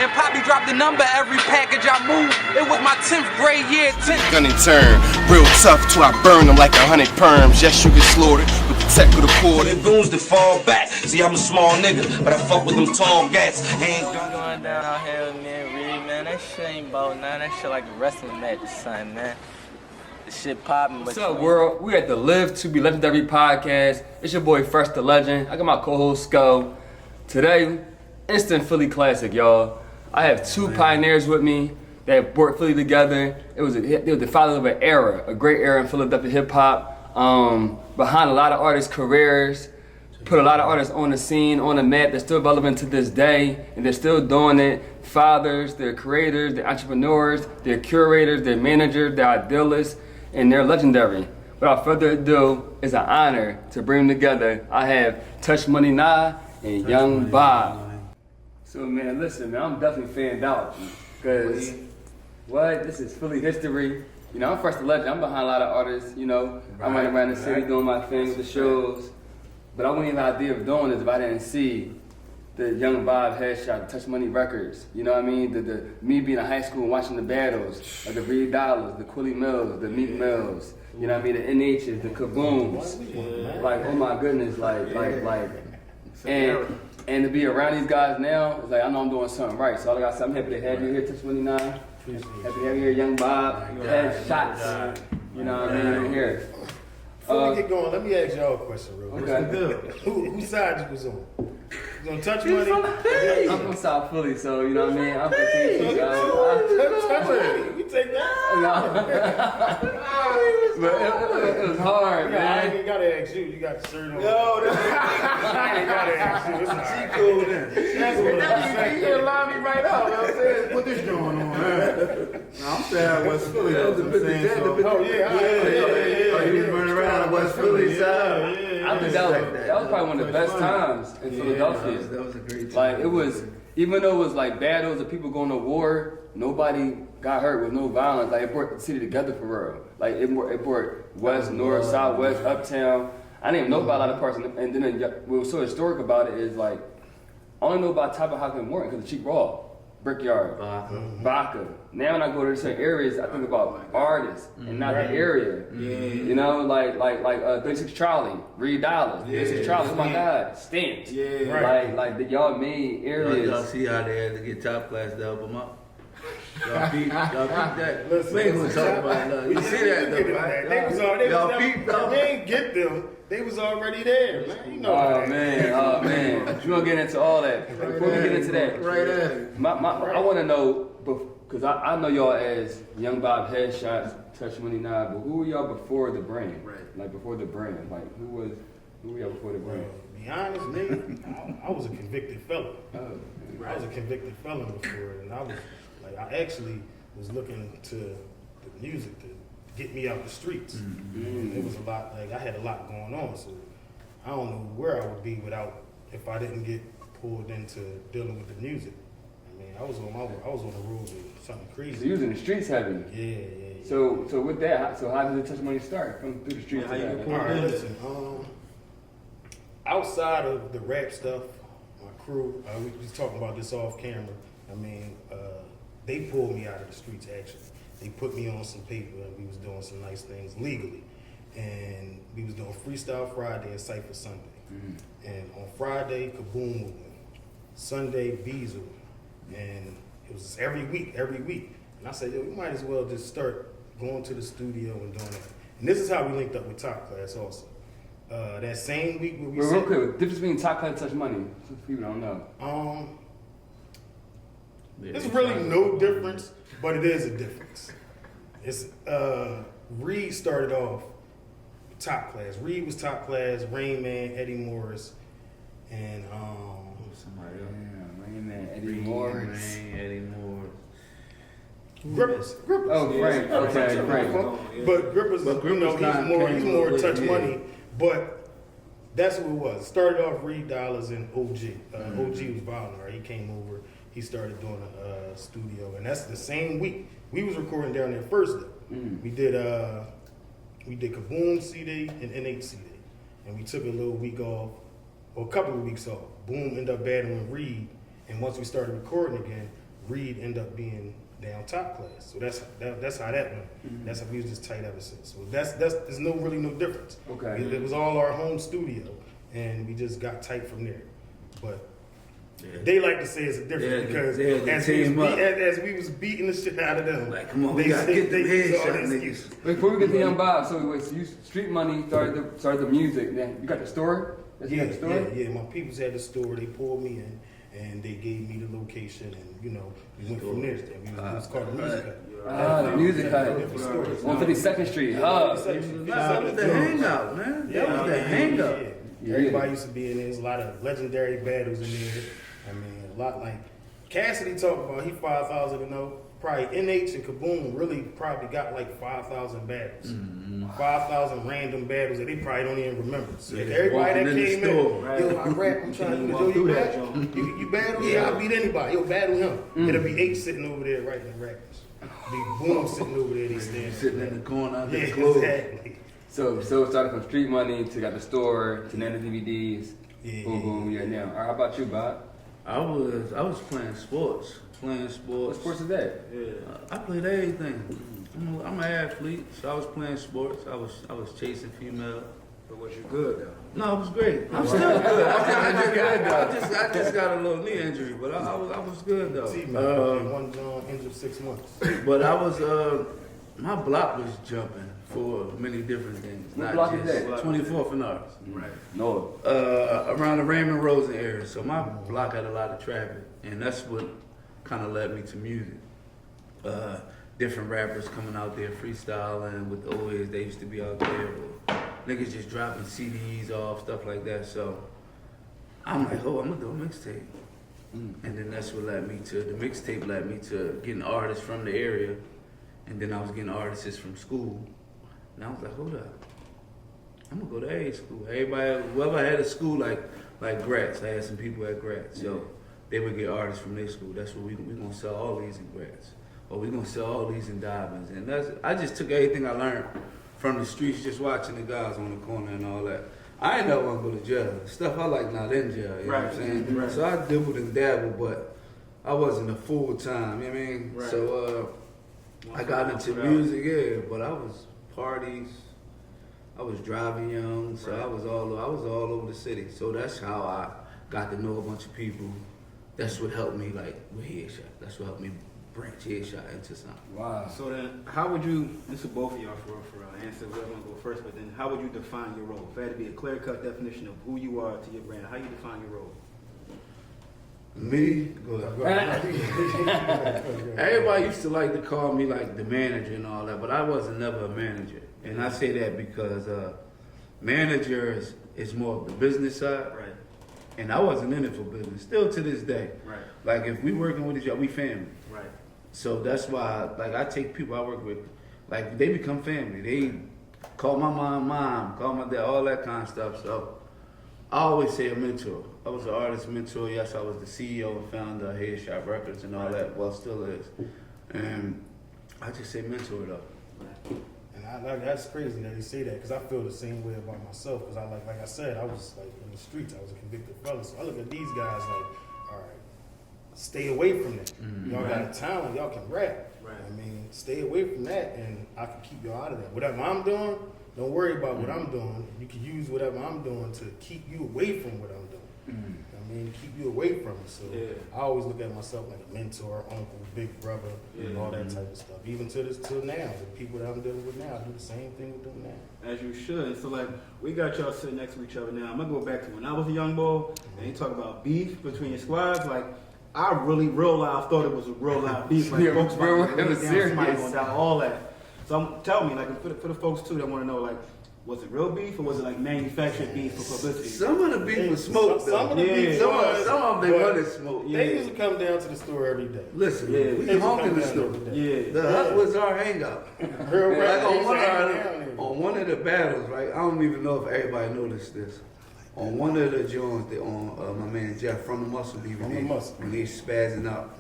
And Poppy dropped the number every package I moved. It was my 10th grade year. Gun and turn, real tough till I burn them like 100 perms. Yes, you get slaughtered, but the tech of the quarter. The goons that fall back. See, I'm a small nigga, but I fuck with them tall gats. Ain't going down out here with me and Reed, man. That shit ain't about none. That shit like a wrestling match or something, man. The shit popping. What's up, world? We at the Live to Be Legendary podcast. It's your boy Fresh the Legend. I got my co-host Scoe. Today, instant Philly classic, y'all. I have two pioneers with me that brought Philly together. They were the fathers of an era, a great era in Philadelphia hip hop. Behind a lot of artists' careers, put a lot of artists on the scene, on the map. They're still relevant to this day, and they're still doing it. Fathers, they're creators, they're entrepreneurs, they're curators, they're managers, they're idealists, and they're legendary. Without further ado, it's an honor to bring them together. I have Touchmoneyna and Young Bob. So man, listen, man, I'm definitely fanned out because this is Philly history. You know, I'm Fresh the Legend. I'm behind a lot of artists. You know, I'm running around the city doing my thing with the shows. But I wouldn't even have the idea of doing this if I didn't see the Young Bob headshot, the Touch Money records. You know what I mean? The me being in high school and watching the battles, like the Dollaz, the Quilly Millz, the Meek Mills. You know what I mean? The NHs, the Kabooms. Like, oh my goodness, and to be around these guys now, it's like I know I'm doing something right. So all I got to say, I'm happy to have you here, Touchmoneyna. Happy to have you here, Young Bob. Headshots. You know what I mean? Here. Before we get going, let me ask y'all a question real quick. Okay. Whose side you was on? You on Touch Money? I'm from South Philly, so you know what I mean? I'm from T. Touch Money. We take that. But it was hard, man. I ain't gotta ask you. You got the shirt on. No, I ain't gotta ask you. It's all right. Cool then. That's what I'm saying. You can line me right out. You know what I'm saying? What this going on, man? I'm saying West Philly. Oh, yeah. You running around West Philly side. I think that was probably one of the best times in Philadelphia. That was a great time. Like, it was, even though it was like battles of people going to war, nobody got hurt with no violence. Like, it brought the city together for real. Like, it brought west, north, south, west, uptown. I didn't even know about a lot of parts. And then what was so historic about it is, like, I only know about Top of Hockey and Morton because of Cheap Raw, Brickyard, Vodka. Now when I go to certain areas, I think about artists and not the area. You know, like 36 Charlie, Reed Dollaz, 36 Charlie, oh my God, Stamps. Like y'all made areas. Y'all see how they had to get Top Class to help them out? Y'all beat that. We ain't gonna talk about that. You see that though, right? They ain't get them. They was already there, man. You know oh man. We're gonna get into all that. Before we get into that, right at it. I want to know, because I know y'all as Young Bob Headshots, Touchmoneyna, but who were y'all before the brand? Right. Like before the brand, like who were y'all before the brand? To be honest, me, I was a convicted felon. I was a convicted felon before, and I actually was looking to the music to get me out the streets. It was a lot, like I had a lot going on, so I don't know where I would be if I didn't get pulled into dealing with the music. I mean, I was on the road with something crazy. So you was in the streets heavy. Yeah. So with that, how did the Touch Money start? From through the streets. All right, listen. Outside of the rap stuff, my crew, we was talking about this off camera. I mean, they pulled me out of the streets actually. They put me on some paper and we was doing some nice things legally. And we was doing Freestyle Friday and Cypher Sunday. And on Friday, Kaboom would win. Sunday, Bees would win. And it was every week. And I said, yo, we might as well just start going to the studio and doing that. And this is how we linked up with Top Class also. That same week where we real quick, difference between Top Class and Touch Money, so people don't know. There's really no difference, but it is a difference. It's Reed started off Top Class. Reed was Top Class, Rain Man, Eddie Morris, and somebody else. Yeah, Rain Man, Eddie Morris. Grippas. Oh, Frank. Okay, Frank. But Grippas, he's more Touch Money. But that's what it was. It started off Reed Dollaz and OG. OG was violent. He came over. He started doing a studio, and that's the same week we was recording down there first day. We did Kaboom CD and NH CD, and we took a little week off, or a couple of weeks off. Boom ended up battling Reed, and once we started recording again, Reed ended up being down top class. So that's how that went. That's how we was just tight ever since. So there's really no difference. Okay. It was all our home studio, and we just got tight from there. But they like to say it's a difference because as we was beating the shit out of them, Like, come on, we gotta get them headshot niggas. Wait, before we get to Young Bob, so you Street Money started the music. Then you got the store. Yeah. My peoples had the store. They pulled me in, and they gave me the location, and we went from there. It was called the Music Hut. The Music Hut. 152nd Street. That was the hangout, man. That was the hangout. Everybody used to be in there. There's a lot of legendary battles in there. I mean, a lot like Cassidy talked about. He 5,000 to know. Probably NH and Kaboom really probably got like 5,000 battles. 5,000 random battles that they probably don't even remember. So everybody that came in, yo, I rap, I'm trying to do you battle? You battle? Yeah, I'll beat anybody. Yo, battle him. It'll be 8 sitting over there writing the records. Be Boom sitting over there, they standing. Sitting in the corner out there. Exactly. So it started from Street Money to got the store to Nana DVDs. Boom. Yeah. Now, all right, how about you, Bob? I was playing sports. What sports is that? I played everything. I'm an athlete, so I was playing sports. I was chasing females. But was you good though? No, it was great. I'm still good. I just got a little knee injury, but I was good though. One injured 6 months. But I was my block was jumping for many different things. What block is that? 24th and Arts. Right. No. Around the Raymond Rosen area. So my block had a lot of traffic, and that's what kind of led me to music. Different rappers coming out there freestyling with the old heads. They used to be out there. Niggas just dropping CDs off, stuff like that. So I'm like, I'm gonna do a mixtape. And then that's what the mixtape led me to getting artists from the area. And then I was getting artists from school. And I was like, hold up. I'm gonna go to A school. Everybody, whoever had a school like Gratz, I had some people at Gratz. So they would get artists from their school. That's what we gonna sell all these in Gratz. Or we gonna sell all these in Dobbins. And I just took everything I learned from the streets, just watching the guys on the corner and all that. I ain't never want to go to jail. Stuff I like not in jail, you know what I'm saying? Right. So I dibbled and dabbled, but I wasn't a full time, you know what I mean? Right. So I got into music, but I was parties, I was driving young, so I was all over the city. So that's how I got to know a bunch of people. That's what helped me like with Headshot. That's what helped me branch Headshot into something. Wow. So then, how would you? This is both of y'all for answer. Whoever want to go first, but then how would you define your role? If there had to be a clear-cut definition of who you are to your brand, how you define your role? Me? Go ahead. Everybody used to like to call me like the manager and all that, but I wasn't never a manager. And I say that because manager is more of the business side. Right. And I wasn't in it for business. Still to this day. Right. Like if we working with each other, we family. Right. So that's why like I take people I work with, like they become family. They call my mom, call my dad, all that kind of stuff. So I always say a mentor. I was an artist mentor. Yes, I was the CEO and founder of Headshot Records and all that. Well, still is. And I just say mentor though. And that's crazy that you say that because I feel the same way about myself. Because I like I said, I was like in the streets. I was a convicted felon. So I look at these guys like, all right, stay away from that. Y'all got a talent. Y'all can rap. Right. I mean, stay away from that, and I can keep y'all out of that. Whatever I'm doing, don't worry about what I'm doing. You can use whatever I'm doing to keep you away from what I'm doing. I mean, keep you away from it. So I always look at myself like a mentor, uncle, big brother, and all that type of stuff. Even till now, the people that I'm dealing with now, I do the same thing with them now. As you should. So like, we got y'all sitting next to each other now. I'm gonna go back to when I was a young boy, and you talk about beef between your squads. Like, I really real life thought it was a real live beef. Like, folks it was serious. Somebody going down, all that. So tell me, like, for the folks too that want to know, like, was it real beef or was it like manufactured beef for publicity? Some of the beef was smoked. Some of the beef some of them they wanted smoke. They used to come down to the store every day. Listen, we hung in the store. The hut was our hangout. On one of the battles, right? I don't even know if everybody noticed this. On one of the joints, my man Jeff from the Muscle DVD, when they spazzing out,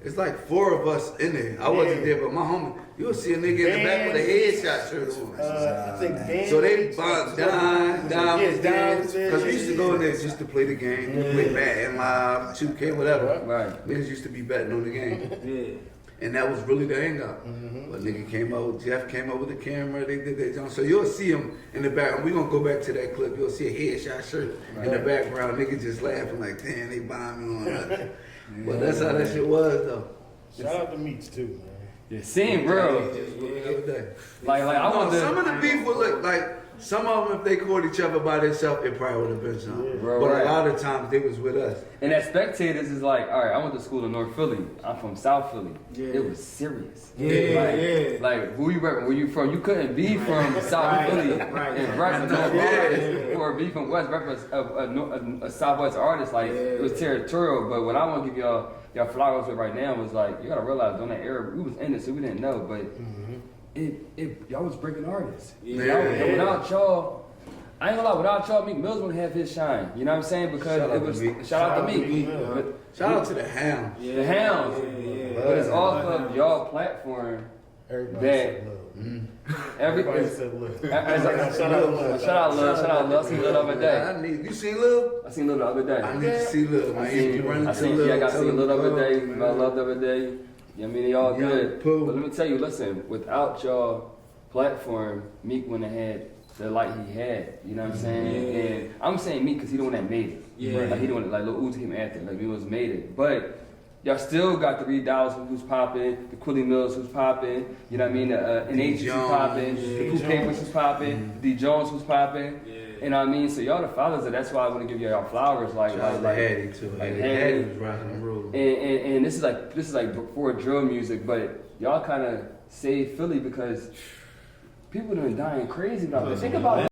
It's like 4 of us in there. I wasn't there, but my homie, you'll see a nigga in the back with a headshot shirt on. I think Dan. So they bought Don was there. Because we used to go in there just to play the game, play Madden Live, 2K, whatever. Right. Niggas used to be betting on the game. Yeah. And that was really the hangout. But nigga came out, Jeff came out with the camera, they did that. So you'll see him in the back. We're gonna go back to that clip. You'll see a headshot shirt in the background. Nigga just laughing like, damn, they buying me on nothing. But that's how that shit was though. Shout out to Meeks too, man. Yeah, seeing bro. Like I want to. Some of the beef would look like. Some of them, if they caught each other by themselves, it probably would have been something. Bro, but right. a lot of times they was with us. And as spectators is like, all right, I went to school in North Philly. I'm from South Philly. Yeah. It was serious. Yeah, Like who you repping? Where you from? You couldn't be from South Philly and rep North artist or be from West rep a Southwest artist. Like it was territorial. But what I want to give y'all flowers with right now was like, you gotta realize during that era we was in it, so we didn't know, but. Y'all was breaking artists. Without y'all, I ain't gonna lie, without y'all, Meek Mill wouldn't have his shine. You know what I'm saying? Because shout out to Meek. Shout out to the Hounds. The Hounds. But it's off of y'all platform that Everybody said love. Shout out Love. Shout out Love. I seen Lil the other day. You seen Lil? I seen Lil the other day. I need to see Lil. I seen Lil the other day. About Love the other day. Yeah, I mean, they all good. But let me tell you, listen, without y'all platform, Meek wouldn't have had the light he had. You know what I'm saying? And I'm saying Meek because he the one that made it. Yeah. Like, he the one that, like, Lil Uzi came after. Like, he was made it. But y'all still got the Reed Dollaz who's popping, the Quilly Millz who's popping, you know what I mean? The NH who's popping, the Kingmakers who's popping, D Jones who's popping. You know what I mean? So y'all the fathers, and that's why I want to give y'all flowers. Like Hattie too. Like Hattie was rocking and rolling. And this is like before drill music, but y'all kind of saved Philly because people done dying crazy about it. Think about